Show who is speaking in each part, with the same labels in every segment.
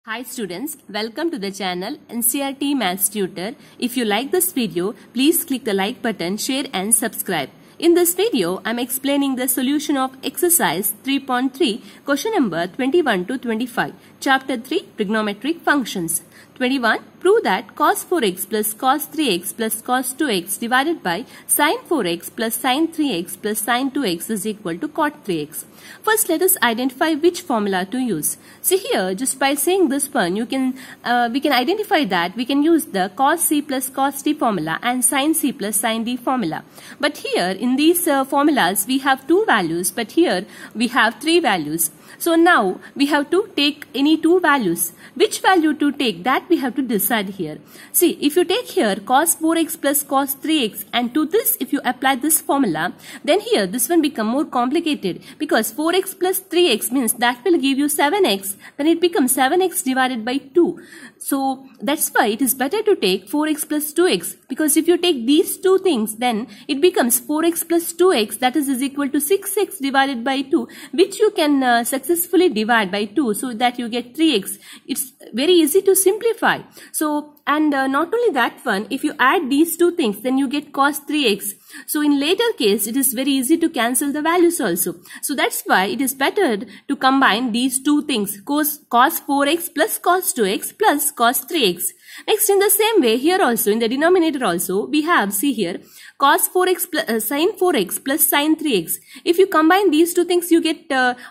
Speaker 1: Hi students, welcome to the channel NCERT Maths Tutor. If you like this video, please click the like button, share and subscribe. In this video, I am explaining the solution of exercise 3.3, question number 21 to 25, chapter 3, trigonometric functions. 21. Prove that cos 4x plus cos 3x plus cos 2x divided by sin 4x plus sin 3x plus sin 2x is equal to cot 3x. First, let us identify which formula to use. See here, just by saying this one, we can identify that we can use the cos c plus cos d formula and sin c plus sin d formula. But here in these formulas, we have two values, but here we have three values. So now we have to take any two values. Which value to take, that we have to decide here. See, if you take here cos 4x plus cos 3x and to this if you apply this formula, then here this one become more complicated because 4x plus 3x means that will give you 7x, then it becomes 7x divided by 2. So that's why it is better to take 4x plus 2x, because if you take these two things, then it becomes 4x plus 2x, that is equal to 6x divided by 2, which you can successfully divide by 2 so that you get 3x. It's very easy to simplify. So, and not only that one, if you add these two things, then you get cos 3x. So in later case, it is very easy to cancel the values also. So that's why it is better to combine these two things, cos 4x plus cos 2x plus cos 3x. Next, in the same way, here also, in the denominator also, we have, see here, cos 4x plus sin 4x plus sin 3x. If you combine these two things, you get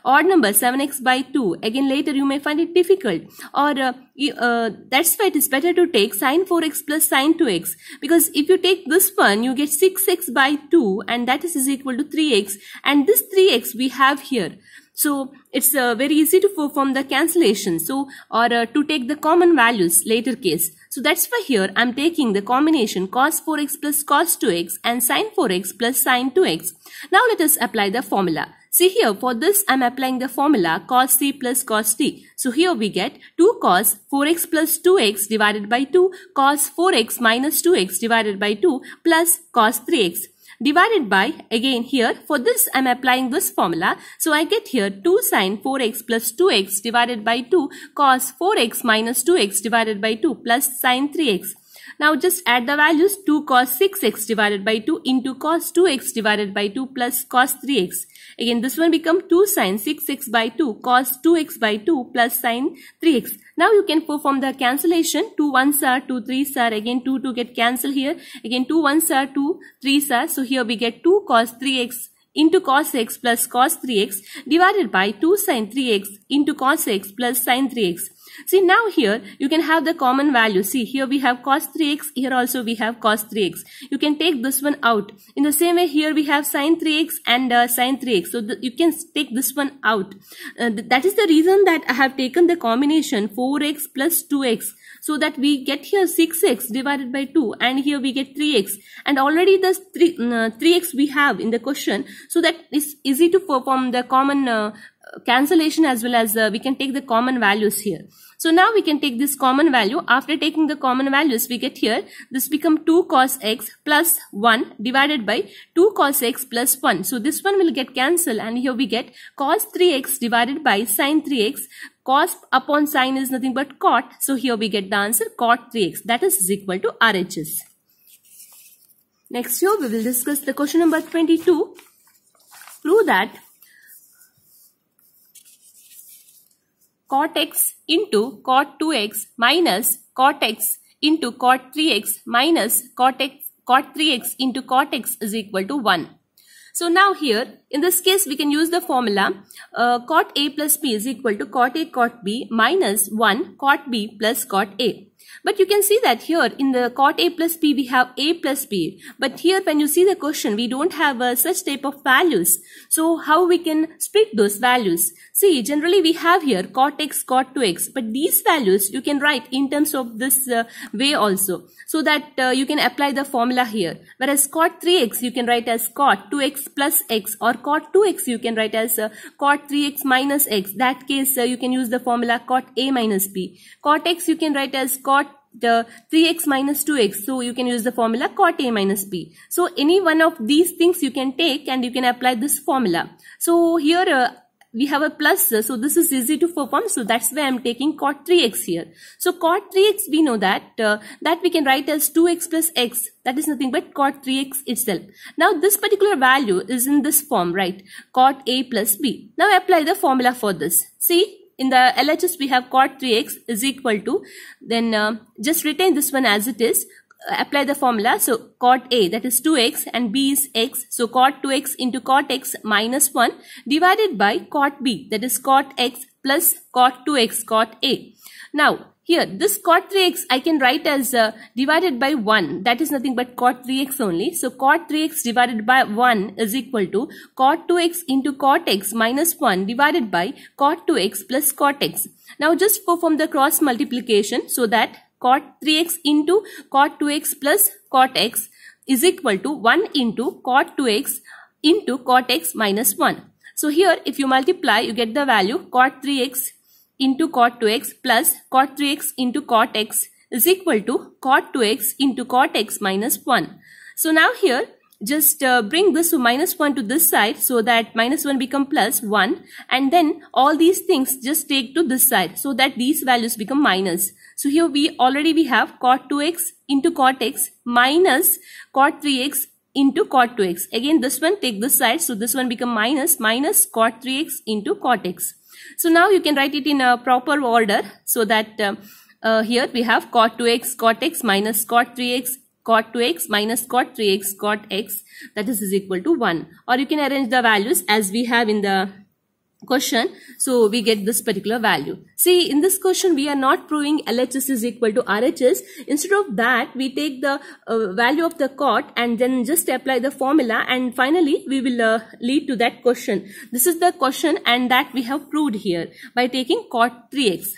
Speaker 1: odd number 7x by 2. Again, later you may find it difficult. Or that's why it is better to take sin 4x plus sin 2x. Because if you take this one, you get 6x by 2 and that is equal to 3x. And this 3x we have here. So it's very easy to perform the cancellation. So or to take the common values later case. So that's why here I'm taking the combination cos 4x plus cos 2x and sin 4x plus sin 2x. Now let us apply the formula. See here, for this I'm applying the formula cos c plus cos d. So here we get 2 cos 4x plus 2x divided by 2 cos 4x minus 2x divided by 2 plus cos 3x. Divided by, again here, for this I am applying this formula. So I get here 2 sin 4x plus 2x divided by 2 cos 4x minus 2x divided by 2 plus sin 3x. Now just add the values 2 cos 6x divided by 2 into cos 2x divided by 2 plus cos 3x. Again this one become 2 sin 6x by 2 cos 2x by 2 plus sin 3x. Now you can perform the cancellation. 2 1s are 2 3s are, again 2 get cancelled here. Again 2 1s are 2 3s are. So here we get 2 cos 3x into cos x plus cos 3x divided by 2 sin 3x into cos x plus sin 3x. See now here you can have the common value. See here we have cos 3x, here also we have cos 3x. You can take this one out. In the same way here we have sin 3x and sin 3x. So you can take this one out. That is the reason that I have taken the combination 4x plus 2x. So that we get here 6x divided by 2 and here we get 3x. And already the 3x we have in the question. So that is easy to perform the common cancellation as well as we can take the common values here. So now we can take this common value. After taking the common values, we get here, this become 2 cos x plus 1 divided by 2 cos x plus 1. So this one will get cancelled and here we get cos 3x divided by sin 3x. Cos upon sin is nothing but cot. So here we get the answer cot 3x, that is equal to RHS. Next here we will discuss the question number 22. Prove that cot x into cot 2x minus cot x into cot 3x minus cot 3x into cot x is equal to 1. So now here, in this case, we can use the formula cot a plus b is equal to cot a cot b minus 1 cot b plus cot a. But you can see that here in the cot a plus b we have a plus b. But here when you see the question we don't have such type of values. So how we can split those values? See, generally we have here cot x cot 2x. But these values you can write in terms of this way also. So that you can apply the formula here. Whereas cot 3x you can write as cot 2x plus x, or cot 2x you can write as cot 3x minus x. That case you can use the formula cot a minus b. Cot x you can write as cot the 3x minus 2x. So you can use the formula cot a minus b. So any one of these things you can take and you can apply this formula. So here we have a plus, so this is easy to perform. So that's why I'm taking cot 3x here. So cot 3x, we know that that we can write as 2x plus x. That is nothing but cot 3x itself. Now this particular value is in this form, right? Cot a plus b. Now apply the formula for this. See, in the LHS we have cot 3x is equal to, then just retain this one as it is. Apply the formula. So cot a, that is 2x, and b is x. So cot 2x into cot x minus 1 divided by cot b, that is cot x plus cot 2x cot a. Now here this cot 3x I can write as divided by 1. That is nothing but cot 3x only. So cot 3x divided by 1 is equal to cot 2x into cot x minus 1 divided by cot 2x plus cot x. Now just perform the cross multiplication, so that cot 3x into cot 2x plus cot x is equal to 1 into cot 2x into cot x minus 1. So here if you multiply, you get the value cot 3x into cot 2x plus cot 3x into cot x is equal to cot 2x into cot x minus 1. So now here just bring this minus 1 to this side, so that minus 1 become plus 1, and then all these things just take to this side, so that these values become minus. So here we have cot 2x into cot x minus cot 3x into cot 2x. Again this one take this side, so this one become minus cot 3x into cot x. So now you can write it in a proper order, so that here we have cot 2x cot x minus cot 3x cot 2x minus cot 3x cot x, that is equal to 1. Or you can arrange the values as we have in the question, so we get this particular value. See, in this question we are not proving LHS is equal to RHS. Instead of that, we take the value of the cot and then just apply the formula, and finally we will lead to that question. This is the question, and that we have proved here by taking cot 3x.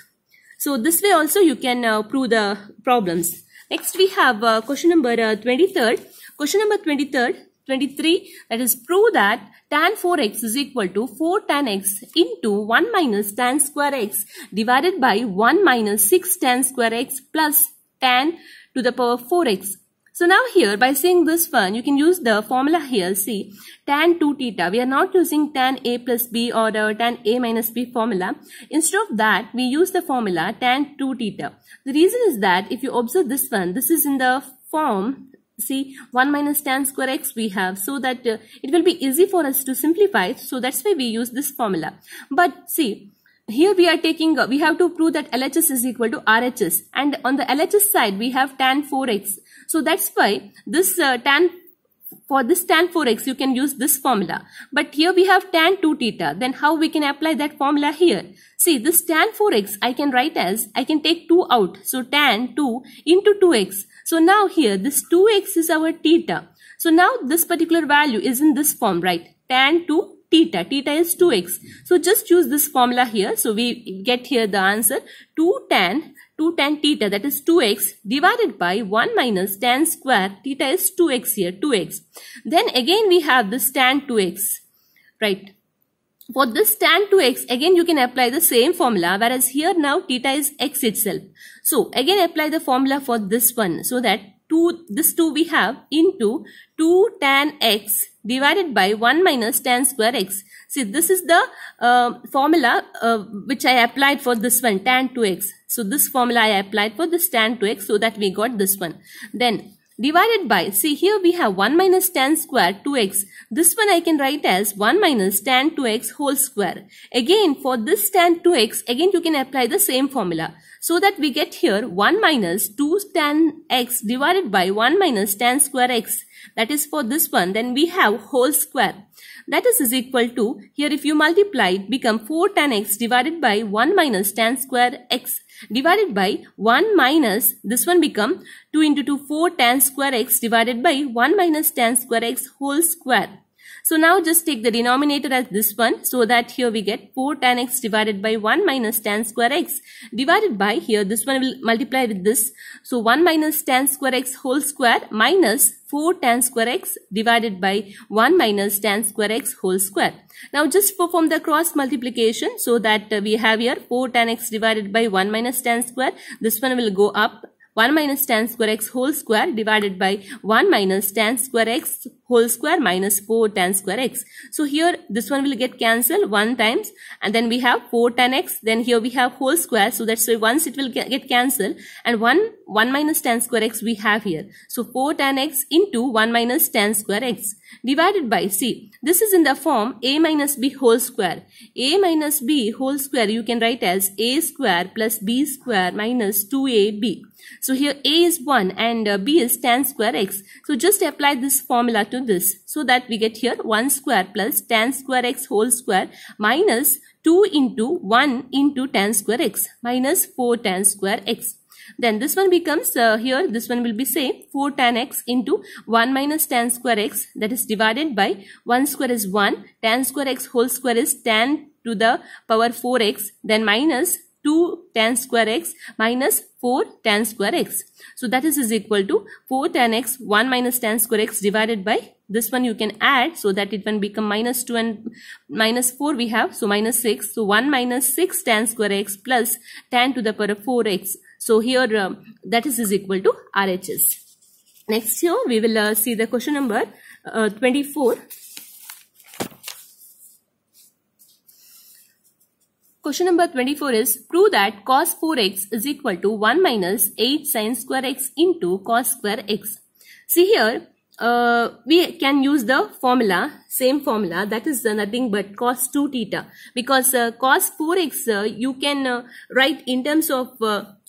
Speaker 1: So this way also you can prove the problems. Next we have question number 23rd. Question number 23, that is prove that tan 4x is equal to 4 tan x into 1 minus tan square x divided by 1 minus 6 tan square x plus tan to the power 4x. So now here by saying this one, you can use the formula here. See, tan 2 theta. We are not using tan a plus b or tan a minus b formula. Instead of that, we use the formula tan 2 theta. The reason is that if you observe this one, this is in the form, see, 1 minus tan square x we have, so that it will be easy for us to simplify. So that's why we use this formula. But see, here we are taking, we have to prove that LHS is equal to RHS, and on the LHS side we have tan 4x. So that's why this for this tan 4x you can use this formula. But here we have tan 2 theta. Then how we can apply that formula here? See, this tan 4x I can write as, I can take 2 out. So tan 2 into 2x. So now here this 2x is our theta. So now this particular value is in this form, right? Tan 2 theta. Theta is 2x. So just use this formula here. So we get here the answer 2 tan theta, that is 2x divided by 1 minus tan square theta is 2x here, 2x. Then again we have this tan 2x, right? For this tan 2x, again you can apply the same formula, whereas here now theta is x itself. So again apply the formula for this one, so that this 2 we have into 2 tan x divided by 1 minus tan square x. See, this is the formula which I applied for this one, tan 2x. So this formula I applied for this tan 2x, so that we got this one. Then divided by, see here we have 1 minus tan square 2x. This one I can write as 1 minus tan 2x whole square. Again for this tan 2x, again you can apply the same formula. So that we get here 1 minus 2 tan x divided by 1 minus tan square x. That is for this one. Then we have whole square. That is equal to, here if you multiply it become 4 tan x divided by 1 minus tan square x divided by 1 minus, this one become 2 into 2 4 tan square x divided by 1 minus tan square x whole square. So now just take the denominator as this one, so that here we get 4 tan x divided by 1 minus tan square x divided by, here this one will multiply with this. So 1 minus tan square x whole square minus 4 tan square x divided by 1 minus tan square x whole square. Now just perform the cross multiplication, so that we have here 4 tan x divided by 1 minus tan square. This one will go up, 1 minus tan square x whole square divided by 1 minus tan square x whole square minus 4 tan square x. So here this one will get cancelled 1 times, and then we have 4 tan x, then here we have whole square, so that's why once it will get cancelled, and 1 minus tan square x we have here. So 4 tan x into 1 minus tan square x divided by, see, this is in the form a minus b whole square. A minus b whole square you can write as a square plus b square minus 2ab. So here a is 1 and b is tan square x. So just apply this formula to this, so that we get here 1 square plus tan square x whole square minus 2 into 1 into tan square x minus 4 tan square x. Then this one becomes, here this one will be same, 4 tan x into 1 minus tan square x, that is divided by 1 square is 1, tan square x whole square is tan to the power 4x, then minus 2 tan square x minus 4 tan square x. So that is equal to 4 tan x 1 minus tan square x divided by, this one you can add, so that it will become minus 2 and minus 4 we have, so minus 6. So 1 minus 6 tan square x plus tan to the power 4x. So here that is equal to RHS. Next here we will see the question number 24. Question number 24 is, prove that cos 4x is equal to 1 minus 8 sin square x into cos square x. See here, we can use the formula, same formula, that is nothing but cos 2 theta. Because cos 4x you can write in terms of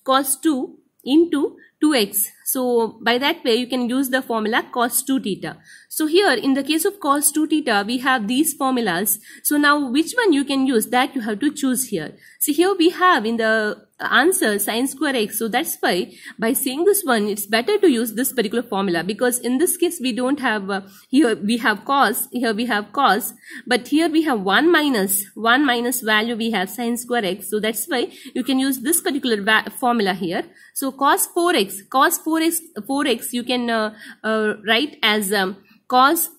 Speaker 1: cos 2 into 2x. So by that way you can use the formula cos 2 theta. So here in the case of cos 2 theta we have these formulas. So now which one you can use, that you have to choose here. See here we have in the answer sin square x. So that's why by seeing this one it's better to use this particular formula, because in this case we don't have here we have cos, here we have cos, but here we have 1 minus value we have sin square x. So that's why you can use this particular formula here. So cos 4x you can write as cos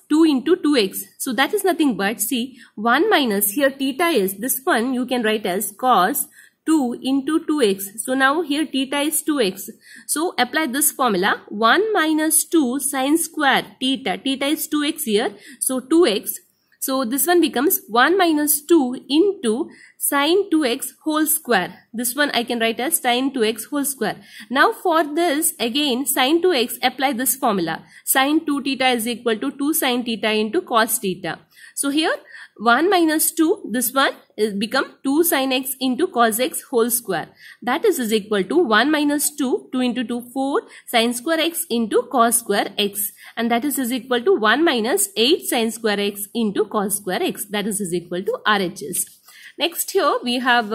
Speaker 1: 2 into 2x. So that is nothing but, see, 1 minus, here theta is, this one you can write as cos 2 into 2x. So now here theta is 2x. So apply this formula, 1 minus 2 sin square theta is 2x here. So 2x. So this one becomes 1 minus 2 into sin 2x whole square. This one I can write as sin 2x whole square. Now for this again sin 2x, apply this formula. Sin 2 theta is equal to 2 sin theta into cos theta. So here 1 minus 2, this one is become 2 sin x into cos x whole square. That is equal to 1 minus 2, 2 into 2, 4 sin square x into cos square x. And that is equal to 1 minus 8 sin square x into cos square x. That is equal to RHS. Next here we have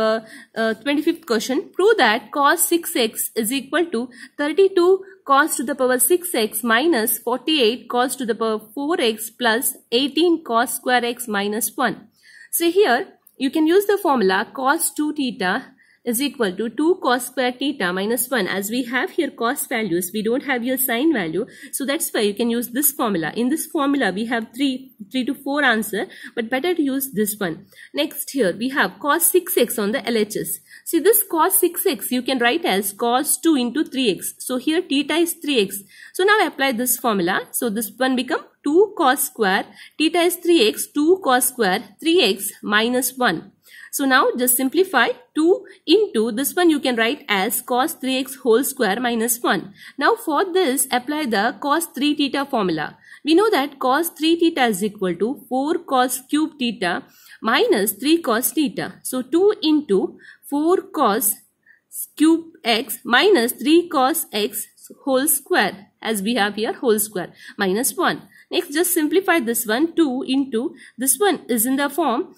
Speaker 1: 25th question. Prove that cos 6x is equal to 32 cos to the power 6x minus 48 cos to the power 4x plus 18 cos square x minus 1. See here you can use the formula cos 2 theta is equal to 2 cos square theta minus 1. As we have here cos values, we don't have here sin value. So that's why you can use this formula. In this formula, we have 3 to 4 answer, but better to use this one. Next here, we have cos 6x on the LHS. See this cos 6x, you can write as cos 2 into 3x. So here theta is 3x. So now apply this formula. So this one become 2 cos square, theta is 3x, 2 cos square, 3x minus 1. So now just simplify 2 into this one you can write as cos 3x whole square minus 1. Now for this apply the cos 3 theta formula. We know that cos 3 theta is equal to 4 cos cube theta minus 3 cos theta. So 2 into 4 cos cube x minus 3 cos x whole square, as we have here whole square minus 1. Next just simplify this one, 2 into this one is in the form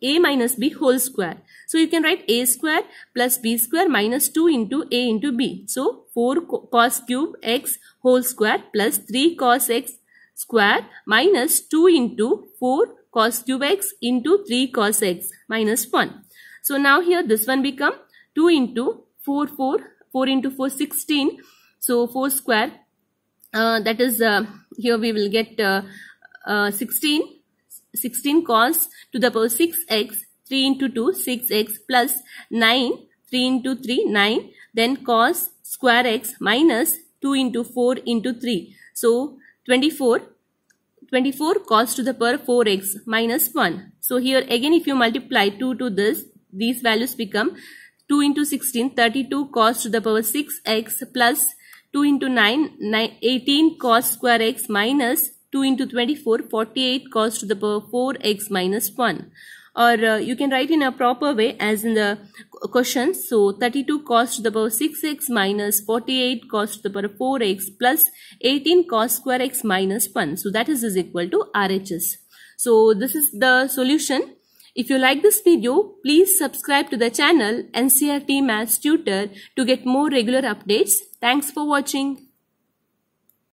Speaker 1: a minus b whole square. So you can write a square plus b square minus 2 into a into b. So 4 cos cube x whole square plus 3 cos x square minus 2 into 4 cos cube x into 3 cos x minus 1. So now here this one become 2 into 4 into 4 16. So 4 square that is here we will get 16 cos to the power 6x, 3 into 2, 6x plus 9, 3 into 3, 9. Then cos square x minus 2 into 4 into 3. So 24 cos to the power 4x minus 1. So here again if you multiply 2 to this, these values become 2 into 16, 32 cos to the power 6x plus 2 into 9, 18 cos square x minus 2 into 24, 48 cos to the power 4x minus 1. Or you can write in a proper way as in the question. So 32 cos to the power 6x minus 48 cos to the power 4x plus 18 cos square x minus 1. So that is equal to RHS. So this is the solution. If you like this video, please subscribe to the channel NCERT Maths Tutor to get more regular updates. Thanks for watching.